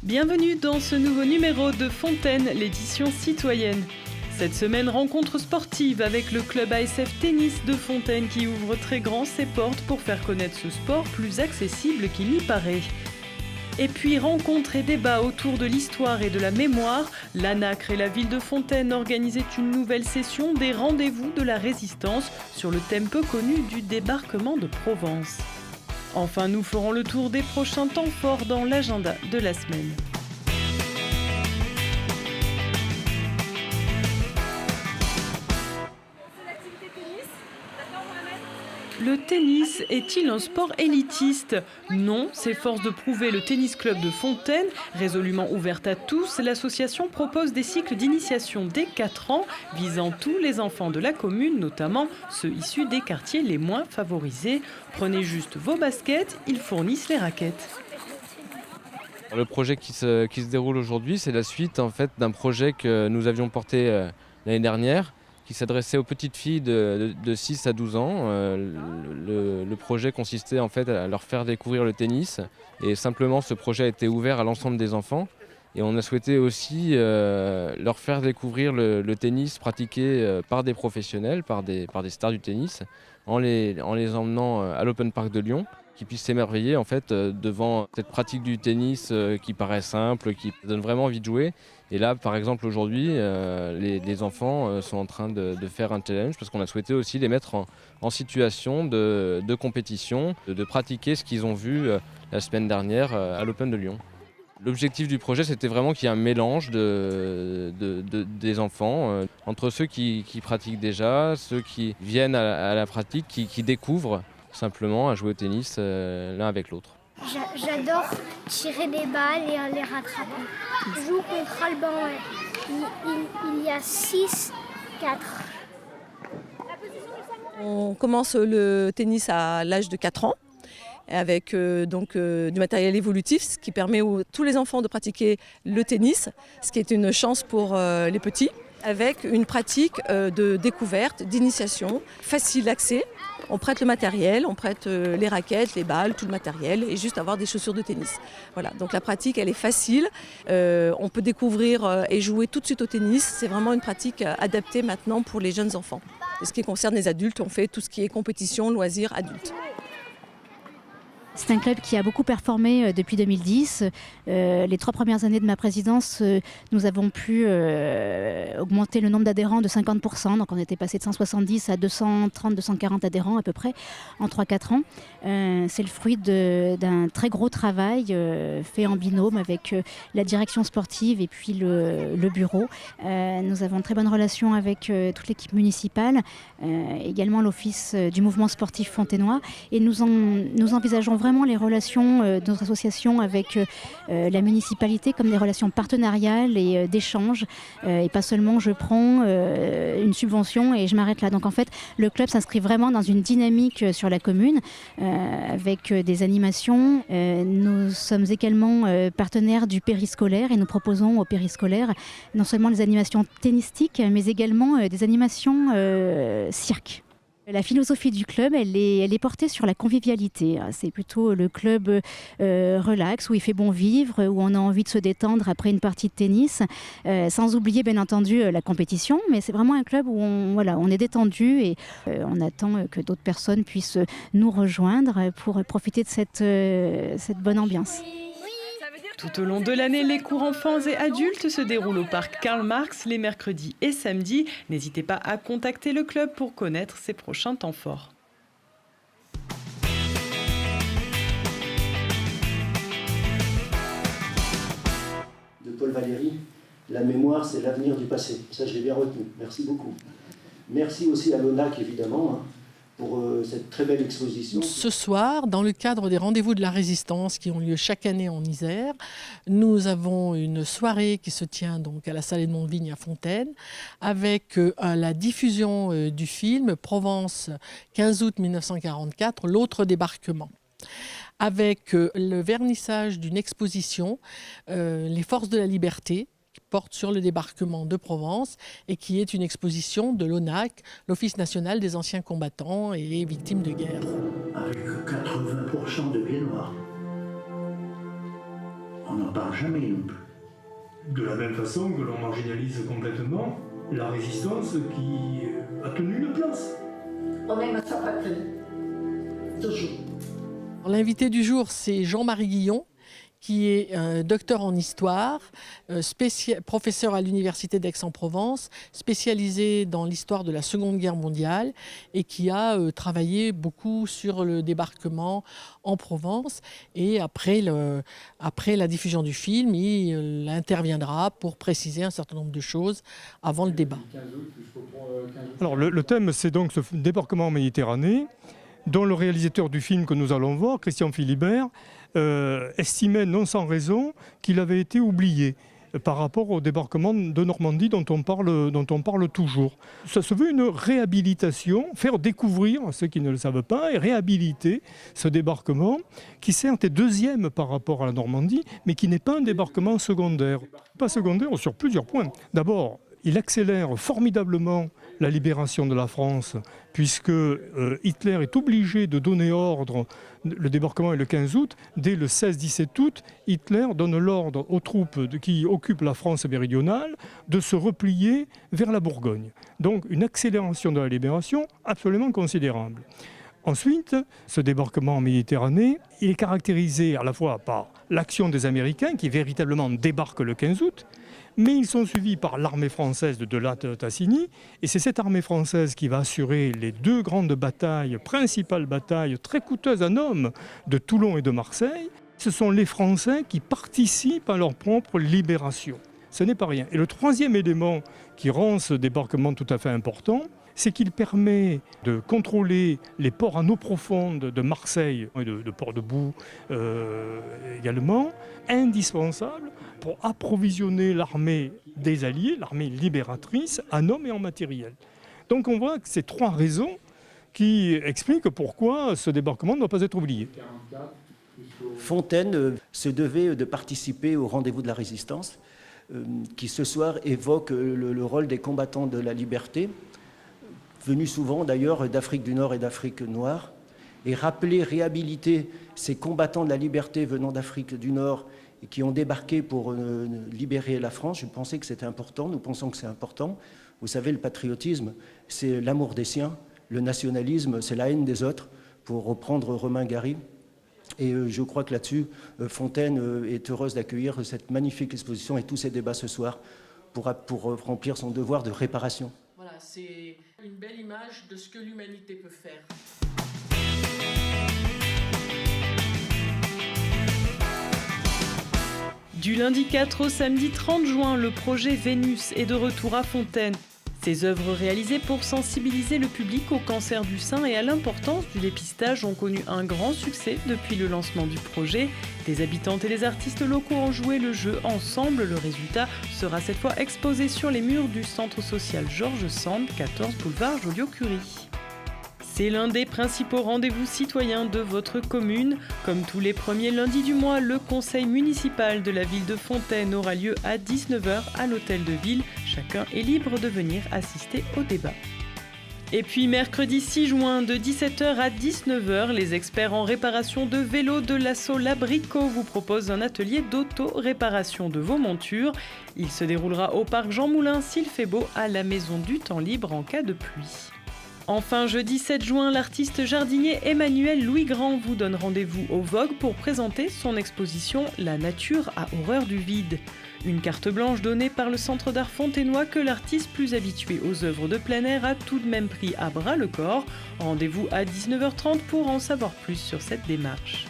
Bienvenue dans ce nouveau numéro de Fontaine, l'édition citoyenne. Cette semaine, rencontre sportive avec le club ASF Tennis de Fontaine qui ouvre très grand ses portes pour faire connaître ce sport plus accessible qu'il n'y paraît. Et puis rencontres et débats autour de l'histoire et de la mémoire, l'ANACRE et la ville de Fontaine organisaient une nouvelle session des rendez-vous de la résistance sur le thème peu connu du débarquement de Provence. Enfin, nous ferons le tour des prochains temps forts dans l'agenda de la semaine. Le tennis est-il un sport élitiste ? Non, s'efforce de prouver le Tennis Club de Fontaine. Résolument ouverte à tous, l'association propose des cycles d'initiation dès 4 ans, visant tous les enfants de la commune, notamment ceux issus des quartiers les moins favorisés. Prenez juste vos baskets, ils fournissent les raquettes. Le projet qui se déroule aujourd'hui, c'est la suite d'un projet que nous avions porté l'année dernière, qui s'adressait aux petites filles de 6 à 12 ans. Le projet consistait à leur faire découvrir le tennis. Et simplement, ce projet a été ouvert à l'ensemble des enfants. Et on a souhaité aussi leur faire découvrir le tennis pratiqué par des professionnels, par des stars du tennis, en les emmenant à l'Open Park de Lyon, qui puissent s'émerveiller devant cette pratique du tennis qui paraît simple, qui donne vraiment envie de jouer. Et là, par exemple, aujourd'hui, les enfants sont en train de faire un challenge parce qu'on a souhaité aussi les mettre en situation de compétition, de pratiquer ce qu'ils ont vu la semaine dernière à l'Open de Lyon. L'objectif du projet, c'était vraiment qu'il y ait un mélange des enfants, entre ceux qui pratiquent déjà, ceux qui viennent à la pratique, qui découvrent simplement à jouer au tennis l'un avec l'autre. J'adore tirer des balles et les rattraper. Je joue contre Alban. Il y a 6, 4. On commence le tennis à l'âge de 4 ans avec du matériel évolutif, ce qui permet à tous les enfants de pratiquer le tennis, ce qui est une chance pour les petits, avec une pratique de découverte, d'initiation, facile d'accès. On prête le matériel, on prête les raquettes, les balles, tout le matériel et juste avoir des chaussures de tennis. Voilà, donc la pratique elle est facile, on peut découvrir et jouer tout de suite au tennis. C'est vraiment une pratique adaptée maintenant pour les jeunes enfants. Et ce qui concerne les adultes, on fait tout ce qui est compétition, loisirs, adultes. C'est un club qui a beaucoup performé depuis 2010. Les 3 premières années de ma présidence, nous avons pu augmenter le nombre d'adhérents de 50%. Donc on était passé de 170 à 230, 240 adhérents à peu près en 3-4 ans. C'est le fruit d'un très gros travail fait en binôme avec la direction sportive et puis le bureau. Nous avons une très bonne relation avec toute l'équipe municipale, également l'office du mouvement sportif fontainois. Et nous envisageons vraiment les relations de notre association avec la municipalité comme des relations partenariales et d'échange et pas seulement je prends une subvention et je m'arrête là. Donc en fait le club s'inscrit vraiment dans une dynamique sur la commune avec des animations. Nous sommes également partenaires du périscolaire et nous proposons au périscolaire non seulement des animations tennistiques mais également des animations cirque. La philosophie du club, elle est portée sur la convivialité. C'est plutôt le club relax, où il fait bon vivre, où on a envie de se détendre après une partie de tennis, sans oublier bien entendu la compétition. Mais c'est vraiment un club où on est détendu et on attend que d'autres personnes puissent nous rejoindre pour profiter de cette bonne ambiance. Tout au long de l'année, les cours enfants et adultes se déroulent au parc Karl Marx les mercredis et samedis. N'hésitez pas à contacter le club pour connaître ses prochains temps forts. De Paul Valéry, la mémoire c'est l'avenir du passé. Ça je l'ai bien retenu, merci beaucoup. Merci aussi à l'ONAC évidemment, pour cette très belle exposition. Ce soir, dans le cadre des rendez-vous de la résistance qui ont lieu chaque année en Isère, nous avons une soirée qui se tient donc à la salle Edmond Vigne à Fontaine avec la diffusion du film Provence 15 août 1944, l'autre débarquement. Avec le vernissage d'une exposition, Les forces de la liberté, qui porte sur le débarquement de Provence et qui est une exposition de l'ONAC, l'Office national des anciens combattants et victimes de guerre. Avec 80% de pieds noirs. on n'en parle jamais non plus. De la même façon que l'on marginalise complètement la résistance qui a tenu une place. On aime sa patrie, toujours. L'invité du jour, c'est Jean-Marie Guillon, qui est docteur en histoire, professeur à l'université d'Aix-en-Provence, spécialisé dans l'histoire de la Seconde Guerre mondiale et qui a travaillé beaucoup sur le débarquement en Provence. Et après la diffusion du film, il interviendra pour préciser un certain nombre de choses avant le débat. Alors le thème, c'est donc ce débarquement en Méditerranée, dont le réalisateur du film que nous allons voir, Christian Philibert, estimait non sans raison qu'il avait été oublié par rapport au débarquement de Normandie dont on parle toujours. Ça se veut une réhabilitation, faire découvrir à ceux qui ne le savent pas et réhabiliter ce débarquement qui certes est deuxième par rapport à la Normandie, mais qui n'est pas un débarquement secondaire. Pas secondaire sur plusieurs points. D'abord, il accélère formidablement la libération de la France, puisque Hitler est obligé de donner ordre, le débarquement est le 15 août, dès le 16-17 août, Hitler donne l'ordre aux troupes qui occupent la France méridionale de se replier vers la Bourgogne. Donc une accélération de la libération absolument considérable. Ensuite, ce débarquement en Méditerranée, il est caractérisé à la fois par l'action des Américains qui véritablement débarquent le 15 août, mais ils sont suivis par l'armée française de Tassigny, et c'est cette armée française qui va assurer les deux grandes batailles, principales batailles très coûteuses en hommes de Toulon et de Marseille. Ce sont les Français qui participent à leur propre libération. Ce n'est pas rien. Et le troisième élément qui rend ce débarquement tout à fait important, c'est qu'il permet de contrôler les ports en eau profonde de Marseille et de Port-de-Bouc également, indispensable pour approvisionner l'armée des Alliés, l'armée libératrice, en hommes et en matériel. Donc on voit que c'est trois raisons qui expliquent pourquoi ce débarquement ne doit pas être oublié. Fontaine se devait de participer au rendez-vous de la résistance, qui ce soir évoque le rôle des combattants de la liberté, venus souvent d'ailleurs d'Afrique du Nord et d'Afrique noire, et rappeler, réhabiliter ces combattants de la liberté venant d'Afrique du Nord et qui ont débarqué pour libérer la France. Je pensais que c'était important, nous pensons que c'est important. Vous savez, le patriotisme, c'est l'amour des siens, le nationalisme, c'est la haine des autres, pour reprendre Romain Gary. Et je crois que là-dessus, Fontaine est heureuse d'accueillir cette magnifique exposition et tous ces débats ce soir pour remplir son devoir de réparation. Voilà, c'est une belle image de ce que l'humanité peut faire. Du lundi 4 au samedi 30 juin, le projet Vénus est de retour à Fontaine. Ces œuvres réalisées pour sensibiliser le public au cancer du sein et à l'importance du dépistage ont connu un grand succès depuis le lancement du projet. Des habitantes et des artistes locaux ont joué le jeu ensemble. Le résultat sera cette fois exposé sur les murs du centre social Georges Sand, 14 boulevard Joliot-Curie. C'est l'un des principaux rendez-vous citoyens de votre commune. Comme tous les premiers lundis du mois, le conseil municipal de la ville de Fontaine aura lieu à 19h à l'hôtel de ville. Chacun est libre de venir assister au débat. Et puis mercredi 6 juin de 17h à 19h, les experts en réparation de vélos de l'asso Labricot vous proposent un atelier d'auto-réparation de vos montures. Il se déroulera au parc Jean Moulin s'il fait beau à la maison du temps libre en cas de pluie. Enfin, jeudi 7 juin, l'artiste jardinier Emmanuel Louis Grand vous donne rendez-vous au Vogue pour présenter son exposition « La nature a horreur du vide ». Une carte blanche donnée par le Centre d'art fontainois que l'artiste plus habitué aux œuvres de plein air a tout de même pris à bras le corps. Rendez-vous à 19h30 pour en savoir plus sur cette démarche.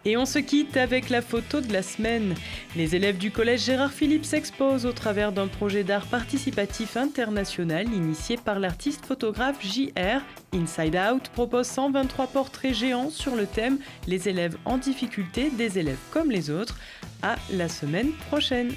Et on se quitte avec la photo de la semaine. Les élèves du collège Gérard Philippe s'exposent au travers d'un projet d'art participatif international initié par l'artiste photographe JR. Inside Out propose 123 portraits géants sur le thème « Les élèves en difficulté, des élèves comme les autres ». À la semaine prochaine.